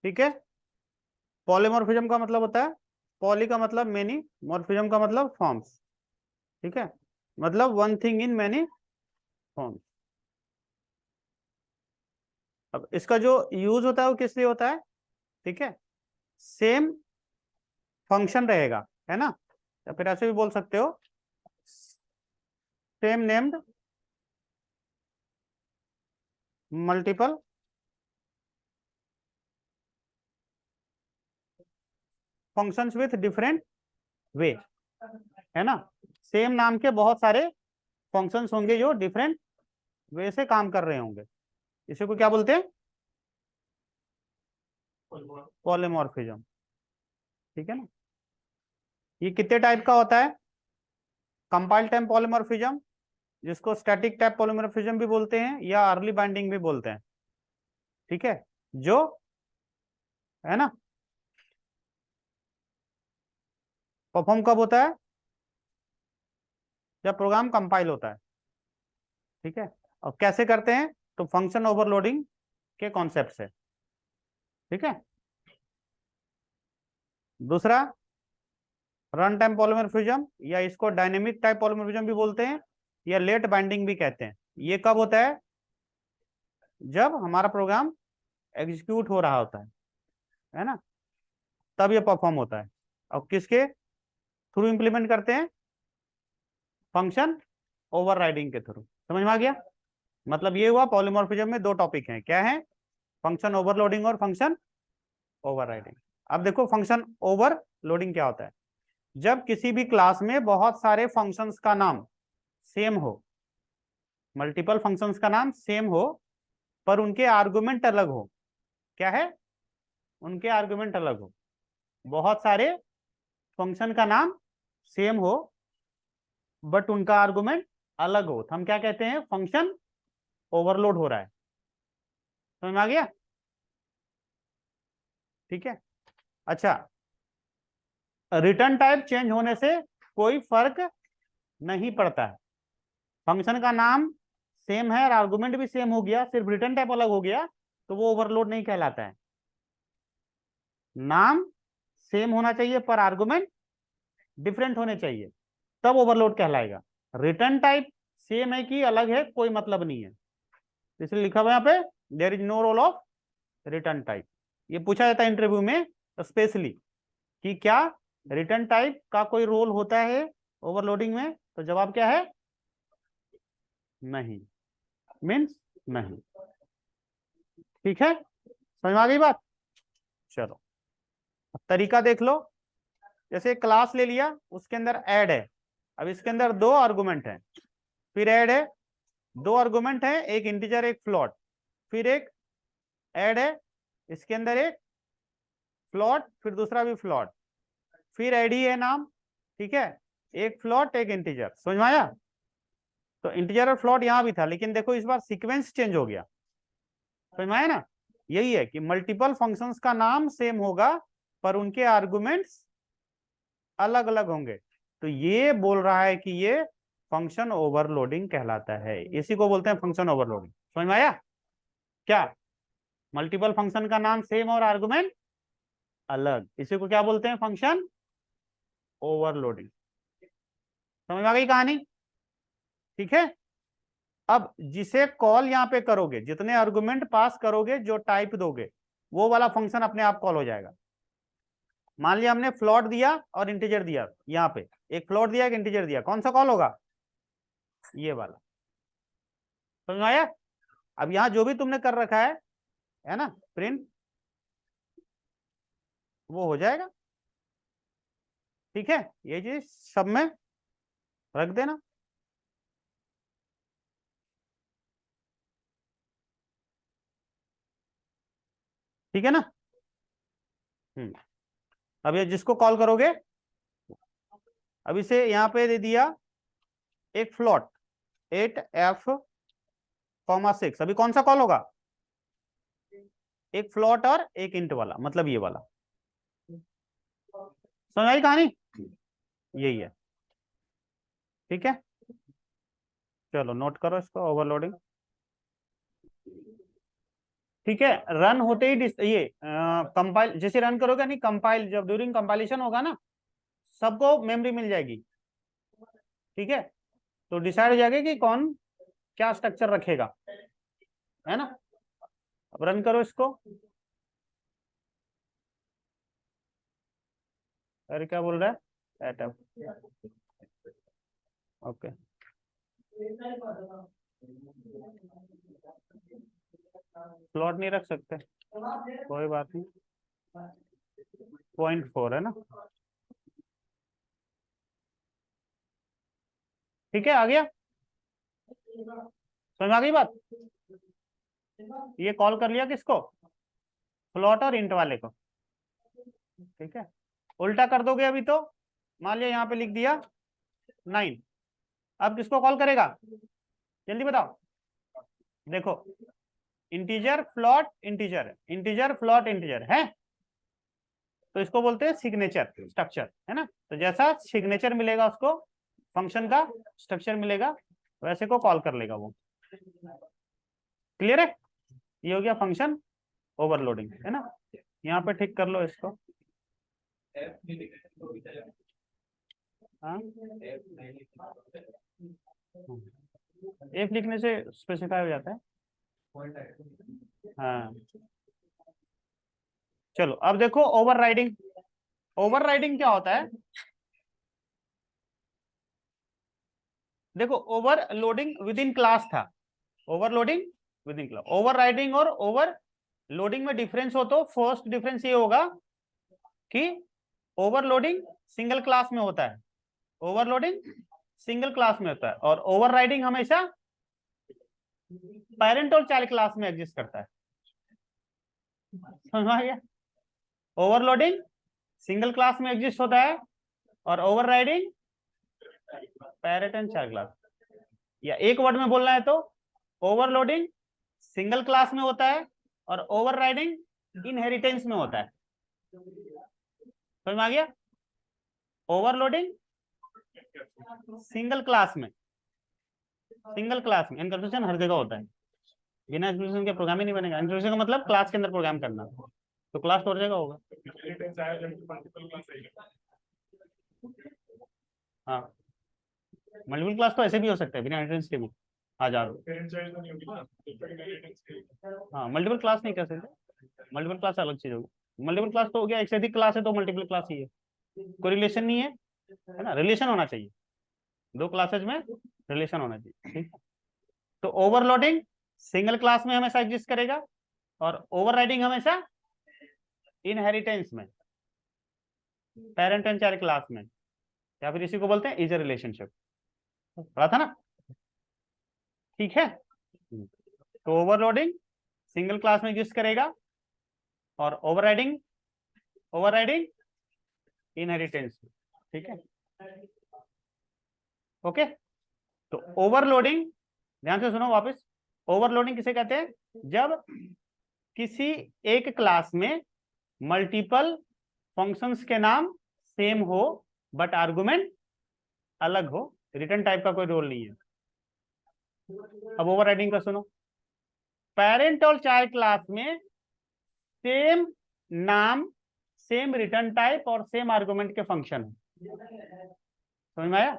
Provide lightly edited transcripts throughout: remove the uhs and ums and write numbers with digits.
ठीक है। पॉलीमॉर्फिज्म का मतलब होता है, पॉली का मतलब मेनी, मॉर्फिज्म का मतलब फॉर्म्स। ठीक है, मतलब one thing in many forms. अब इसका जो यूज होता है वो किस लिए होता है? ठीक है, सेम फंक्शन रहेगा, है ना, या फिर ऐसे भी बोल सकते हो, same named multiple functions with different way, है ना। सेम नाम के बहुत सारे फंक्शंस होंगे जो डिफरेंट वे से काम कर रहे होंगे, इसी को क्या बोलते हैं? पॉलीमॉर्फिज्म। ठीक है ना। ये कितने टाइप का होता है? कंपाइल्ड टाइप पॉलीमॉर्फिज्म, जिसको स्टैटिक टाइप पॉलीमॉर्फिज्म भी बोलते हैं या अर्ली बाइंडिंग भी बोलते हैं। ठीक है, जो, है ना, परफॉर्म कब होता है? जब प्रोग्राम कंपाइल होता है। ठीक है, और कैसे करते हैं? तो फंक्शन ओवरलोडिंग के कॉन्सेप्ट से। ठीक है। दूसरा, रन टाइम पॉलीमॉर्फिज्म, या इसको डायनेमिक टाइप पॉलीमॉर्फिज्म भी बोलते हैं, या लेट बाइंडिंग भी कहते हैं। ये कब होता है? जब हमारा प्रोग्राम एग्जीक्यूट हो रहा होता है ना, तब ये परफॉर्म होता है। और किसके थ्रू इंप्लीमेंट करते हैं? फंक्शन ओवरराइडिंग के थ्रू। समझ में आ गया? मतलब ये हुआ पॉलीमॉर्फिज्म में दो टॉपिक हैं, क्या है? फंक्शन ओवरलोडिंग और फंक्शन ओवरराइडिंग। अब देखो फंक्शन ओवरलोडिंग क्या होता है। जब किसी भी क्लास में बहुत सारे फंक्शंस का नाम सेम हो, मल्टीपल फंक्शंस का नाम सेम हो, पर उनके आर्गुमेंट अलग हो। क्या है? उनके आर्गुमेंट अलग हो। बहुत सारे फंक्शन का नाम सेम हो बट उनका आर्गुमेंट अलग हो, तो हम क्या कहते हैं? फंक्शन ओवरलोड हो रहा है। समझ में आ गया? ठीक है। अच्छा, रिटर्न टाइप चेंज होने से कोई फर्क नहीं पड़ता है। फंक्शन का नाम सेम है और आर्गुमेंट भी सेम हो गया, सिर्फ रिटर्न टाइप अलग हो गया, तो वो ओवरलोड नहीं कहलाता है। नाम सेम होना चाहिए पर आर्गुमेंट डिफरेंट होने चाहिए, तब ओवरलोड कहलाएगा। रिटर्न टाइप सेम है कि अलग है कोई मतलब नहीं है, इसलिए लिखा हुआ यहाँ पे there is no role of return type. ये पूछा जाता है इंटरव्यू में स्पेशली कि क्या रिटर्न टाइप का कोई रोल होता है ओवरलोडिंग में, तो जवाब क्या है? नहीं, मीन्स नहीं। ठीक है, समझ में आ गई बात? चलो, अब तरीका देख लो। जैसे क्लास ले लिया, उसके अंदर ऐड है, अब इसके अंदर दो आर्गुमेंट है, फिर ऐड है, दो आर्गुमेंट है, एक इंटीजर एक फ्लोट, फिर एक ऐड है, इसके अंदर एक फ्लोट फिर दूसरा भी फ्लोट, फिर ऐड ही है नाम। ठीक है, एक फ्लोट एक इंटीजर। समझ में आया? तो इंटीजर और फ्लोट यहां भी था, लेकिन देखो इस बार सीक्वेंस चेंज हो गया। समझ में आया ना? यही है कि मल्टीपल फंक्शंस का नाम सेम होगा पर उनके आर्गुमेंट्स अलग अलग होंगे, तो ये बोल रहा है कि ये फंक्शन ओवरलोडिंग कहलाता है। इसी को बोलते हैं फंक्शन ओवरलोडिंग। समझ में आया? क्या मल्टीपल फंक्शन का नाम सेम और आर्गुमेंट अलग, इसी को क्या बोलते हैं? Function overloading. समझ में आ गई कहानी? ठीक है। अब जिसे कॉल यहां पे करोगे, जितने आर्गुमेंट पास करोगे, जो टाइप दोगे, वो वाला फंक्शन अपने आप कॉल हो जाएगा। मान लिया हमने फ्लोट दिया और इंटीजर दिया, यहां पे एक फ्लोट दिया एक इंटीजर दिया, कौन सा कॉल होगा? ये वाला। समझ में आया? अब यहां जो भी तुमने कर रखा है ना, प्रिंट, वो हो जाएगा। ठीक है, ये चीज सब में रख देना। ठीक है ना। हम्म। अब ये जिसको कॉल करोगे, अब इसे यहां पे दे दिया एक फ्लोट 8f,6, अभी कौन सा कॉल होगा? एक फ्लोट और एक इंट वाला, मतलब ये वाला। समझ आई कहानी? यही है। ठीक है। चलो नोट करो इसको, ओवरलोडिंग। ठीक है, रन होते ही ये कंपाइल जैसे रन करोगे, नहीं कंपाइल, जब ड्यूरिंग कंपाइलेशन होगा ना, सबको मेमोरी मिल जाएगी। ठीक है, तो डिसाइड हो जाएगा कि कौन क्या स्ट्रक्चर रखेगा, है ना। अब रन करो इसको। अरे क्या बोल रहा है, एटम। ओके, प्लॉट नहीं रख सकते, कोई बात नहीं। 0.4 है ना। ठीक है, आ गया, समझ आ गई बात। ये कॉल कर लिया किसको, फ्लोट और इंट वाले को। ठीक है, उल्टा कर दोगे अभी तो, मान लिया यहाँ पे लिख दिया 9, अब किसको कॉल करेगा, जल्दी बताओ। देखो, integer float integer, integer float integer है, तो इसको बोलते हैं सिग्नेचर स्ट्रक्चर, है ना। तो जैसा सिग्नेचर मिलेगा उसको, फंक्शन का स्ट्रक्चर मिलेगा, वैसे को कॉल कर लेगा वो। क्लियर है, ये हो गया फंक्शन ओवरलोडिंग, है ना। यहाँ पे ठीक कर लो इसको। हाँ, एफ लिखने से स्पेसिफाई हो जाता है। हाँ, चलो अब देखो ओवरराइडिंग। ओवरराइडिंग क्या होता है, देखो ओवरलोडिंग विद इन क्लास था, overloading with in class, overriding और ओवरलोडिंग में डिफरेंस हो, तो फर्स्ट डिफरेंस ये होगा कि ओवरलोडिंग सिंगल क्लास में होता है, ओवरलोडिंग सिंगल क्लास में होता है, और ओवरराइडिंग हमेशा पेरेंट और चाइल्ड क्लास में एग्जिस्ट करता है। समझ आ गया, ओवरलोडिंग सिंगल क्लास में एग्जिस्ट होता है, और overriding parent and child class. या एक वर्ड में बोलना है तो, ओवरलोडिंग सिंगल क्लास में होता है, और ओवरराइडिंग इनहेरिटेंस में होता है। समझ में आ गया, ओवरलोडिंग सिंगल क्लास में, सिंगल क्लास में, इनकन्फ्यूजन हर जगह होता है, बिना इंक्लूजन के प्रोग्राम ही नहीं बनेगा। इंक्लूजन का मतलब क्लास के अंदर प्रोग्राम करना, तो क्लास तो हर जगह होगा। हाँ, मल्टीपल क्लास तो ऐसे भी हो सकता है बिना एंट्रेंस के भी, आ जा हाँ, मल्टीपल क्लास नहीं कर सकते, मल्टीपल क्लास अलग चीज होगी। मल्टीपल क्लास तो हो गया, एक से अधिक क्लास है तो मल्टीपल क्लास ही है, कोई रिलेशन नहीं है ना, रिलेशन होना चाहिए, दो क्लासेज में रिलेशन होना चाहिए। ठीक, तो ओवरलोडिंग सिंगल क्लास में हमेशा एग्जिस्ट करेगा, और ओवरराइडिंग हमेशा इनहेरिटेंस में, पेरेंट एंड चाइल्ड क्लास में, या फिर इसी को बोलते हैं इजर रिलेशनशिप, पढ़ा था ना। ठीक है, तो ओवरलोडिंग सिंगल क्लास में एग्जिस्ट करेगा, और ओवरराइडिंग, ओवरराइडिंग इनहेरिटेंस। ठीक है, ओके। तो ओवरलोडिंग, ध्यान से सुनो वापस, ओवरलोडिंग किसे कहते हैं, जब किसी एक क्लास में मल्टीपल फंक्शंस के नाम सेम हो बट आर्गुमेंट अलग हो, रिटर्न टाइप का कोई रोल नहीं है। अब ओवरराइडिंग का सुनो, पेरेंट और चाइल्ड क्लास में सेम नाम, सेम रिटर्न टाइप और सेम आर्गुमेंट के फंक्शन है। समझ में आया,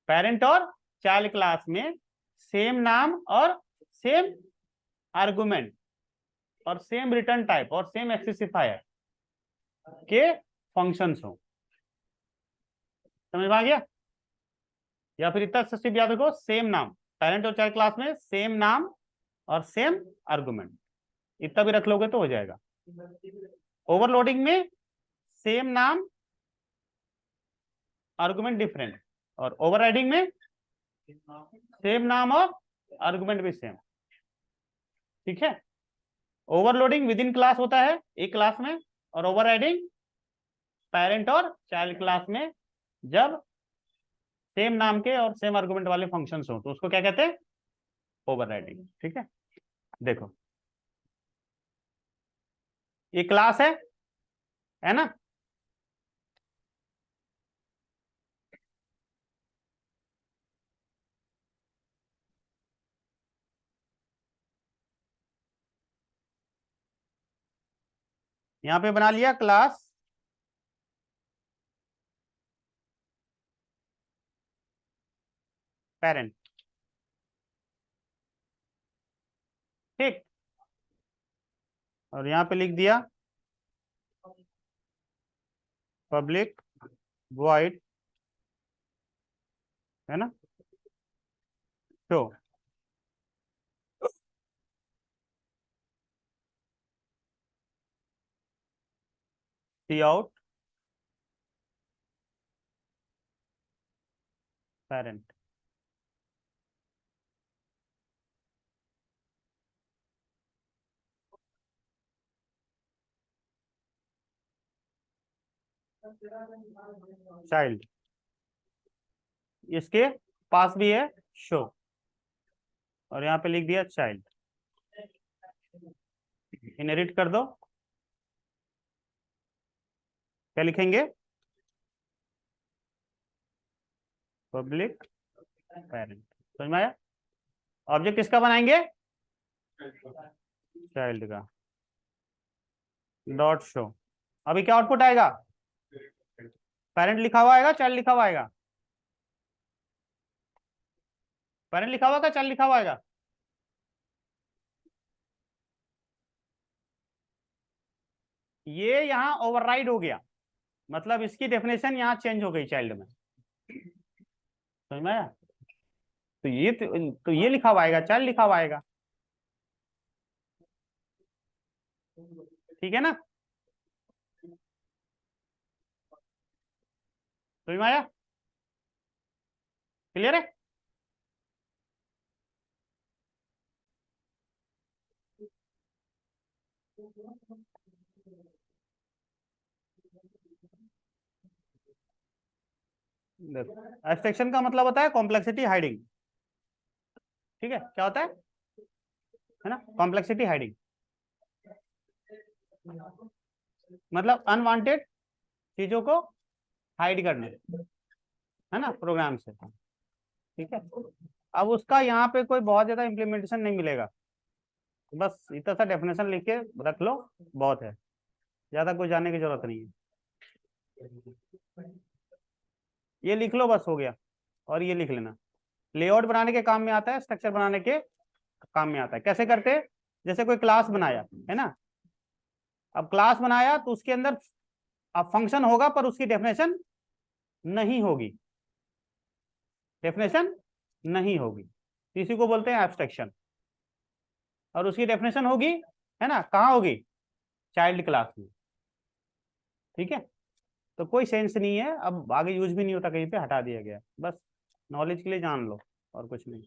पेरेंट और चाइल्ड क्लास में सेम नाम और सेम आर्गुमेंट और सेम रिटर्न टाइप और सेम एक्सेसिफायर के फंक्शंस हो। समझ में आ गया, या फिर इतना सिर्फ याद रखो, सेम नाम, पेरेंट और चाइल्ड क्लास में सेम नाम और सेम आर्गुमेंट, इतना भी रख लोगे तो हो जाएगा। ओवरलोडिंग में सेम नाम, आर्गुमेंट डिफरेंट, और ओवरराइडिंग में सेम नाम और आर्गुमेंट भी सेम। ठीक है, ओवरलोडिंग विद इन क्लास होता है एक क्लास में, और ओवरराइडिंग पेरेंट और चाइल्ड क्लास में, जब सेम नाम के और सेम आर्गुमेंट वाले फंक्शंस हो तो उसको क्या कहते हैं, ओवरराइडिंग। ठीक है, देखो ये क्लास है ना, यहां पे बना लिया क्लास पेरेंट, ठीक। और यहां पे लिख दिया पब्लिक वॉइड, है ना, शो। सी आउट पेरेंट। चाइल्ड, इसके पास भी है शो, और यहाँ पे लिख दिया चाइल्ड। इनहेरिट कर दो, क्या लिखेंगे, पब्लिक पेरेंट। समझ में आया? ऑब्जेक्ट किसका बनाएंगे, चाइल्ड का, डॉट शो। अभी क्या आउटपुट आएगा, पेरेंट लिखा हुआ आएगा, चाइल्ड लिखा हुआ आएगा, पेरेंट लिखा हुआ का चाइल्ड लिखा हुआ आएगा, ये यहाँ ओवरराइड हो गया, मतलब इसकी डेफिनेशन यहाँ चेंज हो गई चाइल्ड में। समझ में आया? तो ये लिखा हुआ आएगा, चाइल्ड लिखा हुआ आएगा, ठीक है ना? समझ में आया? क्लियर है? एब्स्ट्रैक्शन का मतलब होता है कॉम्प्लेक्सिटी हाइडिंग, ठीक है? क्या होता है ना, कॉम्प्लेक्सिटी हाइडिंग, मतलब अनवांटेड चीजों को हाइड करना, है ना, प्रोग्राम से, ठीक है? अब उसका यहाँ पे कोई बहुत ज्यादा इम्प्लीमेंटेशन नहीं मिलेगा, बस इतना सा डेफिनेशन लिख के रख लो, बहुत है, ज्यादा कुछ जानने की जरूरत नहीं है। ये लिख लो, बस हो गया। और ये लिख लेना, लेआउट बनाने के काम में आता है, स्ट्रक्चर बनाने के काम में आता है। कैसे करते हैं, जैसे कोई क्लास बनाया है ना, अब क्लास बनाया तो उसके अंदर अब फंक्शन होगा, पर उसकी डेफिनेशन नहीं होगी, डेफिनेशन नहीं होगी, इसी को बोलते हैं एब्स्ट्रैक्शन। और उसकी डेफिनेशन होगी, है ना, कहाँ होगी, चाइल्ड क्लास में, ठीक है? तो कोई सेंस नहीं है, अब आगे यूज भी नहीं होता, कहीं पे हटा दिया गया, बस नॉलेज के लिए जान लो, और कुछ नहीं।